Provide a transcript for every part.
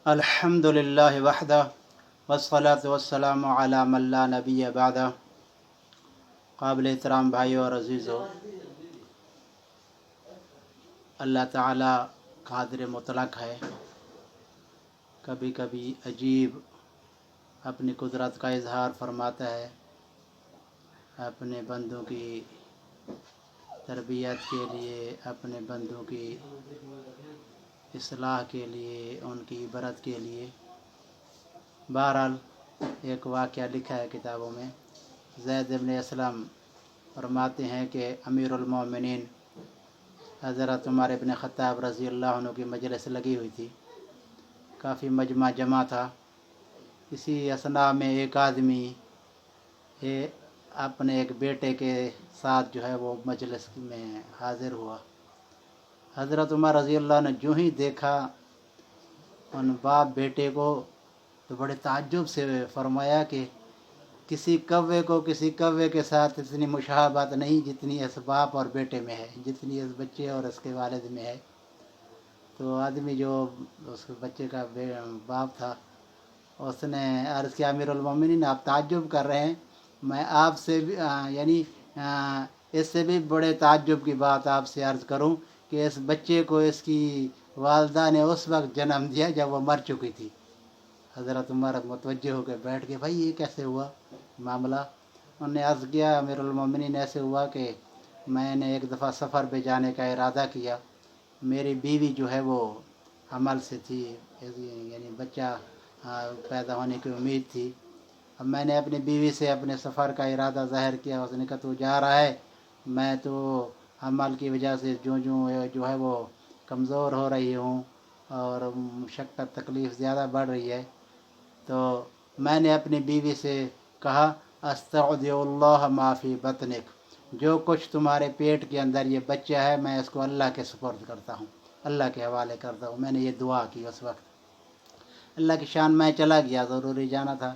الحمد للہ وحدہ والصلاة والسلام علی من لا نبی بعدہ۔ قابل احترام بھائیو اور عزیزو، اللہ تعالیٰ قادر مطلق ہے۔ کبھی کبھی عجیب اپنی قدرت کا اظہار فرماتا ہے، اپنے بندوں کی تربیت کے لیے، اپنے بندوں کی اصلاح کے لیے، ان کی عبرت کے لیے۔ بہرحال ایک واقعہ لکھا ہے کتابوں میں۔ زید بن اسلم فرماتے ہیں کہ امیر المومنین حضرت عمر بن خطاب رضی اللہ عنہ کی مجلس لگی ہوئی تھی، کافی مجمع جمع تھا۔ اسی اثناء میں ایک آدمی اپنے ایک بیٹے کے ساتھ جو ہے وہ مجلس میں حاضر ہوا۔ حضرت عمر رضی اللہ نے جو ہی دیکھا ان باپ بیٹے کو تو بڑے تعجب سے فرمایا کہ کسی کوے کے ساتھ اتنی مشابہت نہیں جتنی اس باپ اور بیٹے میں ہے، جتنی اس بچے اور اس کے والد میں ہے۔ تو آدمی جو اس بچے کا باپ تھا، اس نے عرض کیا، امیر المومنین آپ تعجب کر رہے ہیں، میں آپ سے بھی اس سے بھی بڑے تعجب کی بات آپ سے عرض کروں کہ اس بچے کو اس کی والدہ نے اس وقت جنم دیا جب وہ مر چکی تھی۔ حضرت عمر متوجہ ہو کے بیٹھ کے، بھائی یہ کیسے ہوا معاملہ؟ انہوں نے عرض کیا، امیر المومنین ایسے ہوا کہ میں نے ایک دفعہ سفر پہ جانے کا ارادہ کیا، میری بیوی جو ہے وہ حمل سے تھی، یعنی بچہ پیدا ہونے کی امید تھی۔ اب میں نے اپنی بیوی سے اپنے سفر کا ارادہ ظاہر کیا، اس نے کہا تو جا رہا ہے، میں تو حمل کی وجہ سے جو ہے وہ کمزور ہو رہی ہوں اور مشقت تکلیف زیادہ بڑھ رہی ہے۔ تو میں نے اپنی بیوی سے کہا، استودع اللہ ما فی بطنک، جو کچھ تمہارے پیٹ کے اندر یہ بچہ ہے میں اس کو اللہ کے سپرد کرتا ہوں، اللہ کے حوالے کرتا ہوں۔ میں نے یہ دعا کی اس وقت۔ اللہ کی شان میں چلا گیا، ضروری جانا تھا۔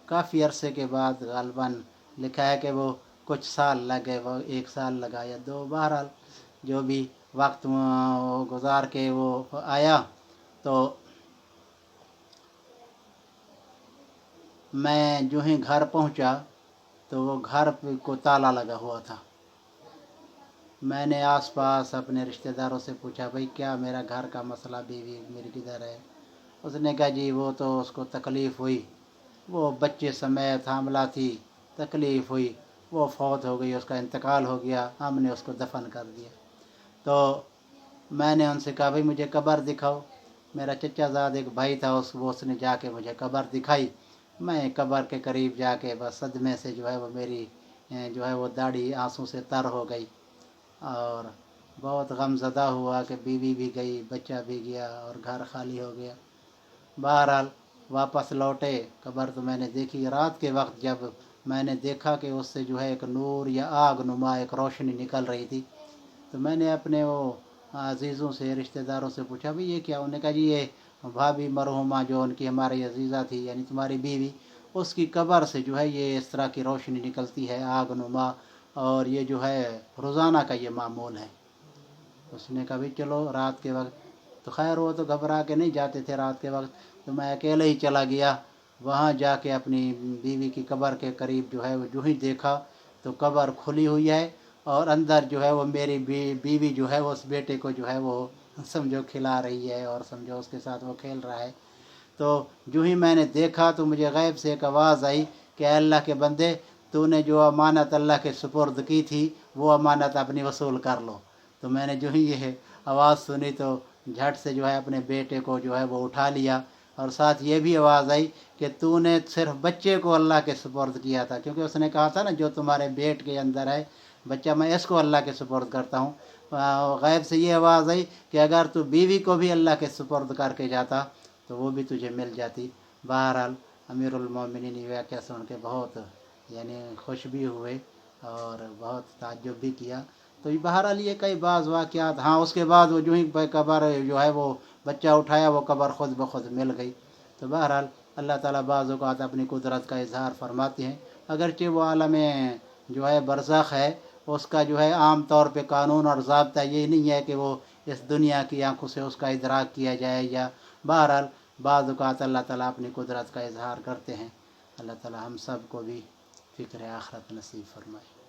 کافی عرصے کے بعد غالباً لکھا ہے کہ وہ کچھ سال لگے، وہ 1 سال لگا یا 2، بہرحال جو بھی وقت گزار کے وہ آیا تو میں جو ہی گھر پہنچا تو وہ گھر کو تالا لگا ہوا تھا۔ میں نے آس پاس اپنے رشتہ داروں سے پوچھا، بھائی کیا میرا گھر کا مسئلہ، بیوی میری کدھر ہے؟ اس نے کہا جی وہ تو اس کو تکلیف ہوئی، وہ بچے سمیت حاملہ تھی، تکلیف ہوئی، وہ فوت ہو گئی، اس کا انتقال ہو گیا، ہم نے اس کو دفن کر دیا۔ تو میں نے ان سے کہا، بھائی مجھے قبر دکھاؤ۔ میرا چچا زاد ایک بھائی تھا، اس نے جا کے مجھے قبر دکھائی۔ میں قبر کے قریب جا کے بس صدمے سے جو ہے وہ میری جو ہے وہ داڑھی آنسوں سے تر ہو گئی اور بہت غم زدہ ہوا کہ بیوی بھی گئی، بچہ بھی گیا اور گھر خالی ہو گیا۔ بہرحال واپس لوٹے، قبر تو میں نے دیکھی۔ رات کے وقت جب میں نے دیکھا کہ اس سے جو ہے ایک نور یا آگ نما ایک روشنی نکل رہی تھی، تو میں نے اپنے وہ عزیزوں سے، رشتہ داروں سے پوچھا، بھئی یہ کیا؟ انہوں نے کہا جی یہ بھابھی مرحومہ جو ان کی ہماری عزیزہ تھی، یعنی تمہاری بیوی، اس کی قبر سے جو ہے یہ اس طرح کی روشنی نکلتی ہے آگ نما، اور یہ جو ہے روزانہ کا یہ معمول ہے۔ اس نے کہا بھی چلو رات کے وقت تو خیر وہ تو گھبرا کے نہیں جاتے تھے رات کے وقت، تو میں اکیلے ہی چلا گیا وہاں جا کے اپنی بیوی کی قبر کے قریب جو ہے وہ جو ہی دیکھا تو قبر کھلی ہوئی ہے اور اندر جو ہے وہ میری بیوی جو ہے وہ اس بیٹے کو جو ہے وہ سمجھو کھلا رہی ہے اور سمجھو اس کے ساتھ وہ کھیل رہا ہے۔ تو جو ہی میں نے دیکھا تو مجھے غیب سے ایک آواز آئی کہ اے اللہ کے بندے، تو نے جو امانت اللہ کے سپرد کی تھی وہ امانت اپنی وصول کر لو۔ تو میں نے جو ہی یہ آواز سنی تو جھٹ سے جو ہے اپنے بیٹے کو جو ہے وہ اٹھا لیا، اور ساتھ یہ بھی آواز آئی کہ تو نے صرف بچے کو اللہ کے سپرد کیا تھا، کیونکہ اس نے کہا تھا نا جو تمہارے پیٹ کے اندر ہے بچہ میں اس کو اللہ کے سپرد کرتا ہوں۔ غیب سے یہ آواز آئی کہ اگر تو بیوی کو بھی اللہ کے سپرد کر کے جاتا تو وہ بھی تجھے مل جاتی۔ بہرحال امیر المومنین یہ واقعہ سن کے بہت یعنی خوش بھی ہوئے اور بہت تعجب بھی کیا۔ تو بہرحال یہ کئی بعض واقعات، ہاں اس کے بعد وہ جو ہی قبر جو ہے وہ بچہ اٹھایا وہ قبر خود بخود مل گئی۔ تو بہرحال اللہ تعالیٰ بعض اوقات اپنی قدرت کا اظہار فرماتے ہیں، اگرچہ وہ عالم جو ہے برزخ ہے، اس کا جو ہے عام طور پہ قانون اور ضابطہ یہ نہیں ہے کہ وہ اس دنیا کی آنکھوں سے اس کا ادراک کیا جائے، یا بہرحال بعض اوقات اللہ تعالیٰ اپنی قدرت کا اظہار کرتے ہیں۔ اللہ تعالیٰ ہم سب کو بھی فکر آخرت نصیب فرمائے۔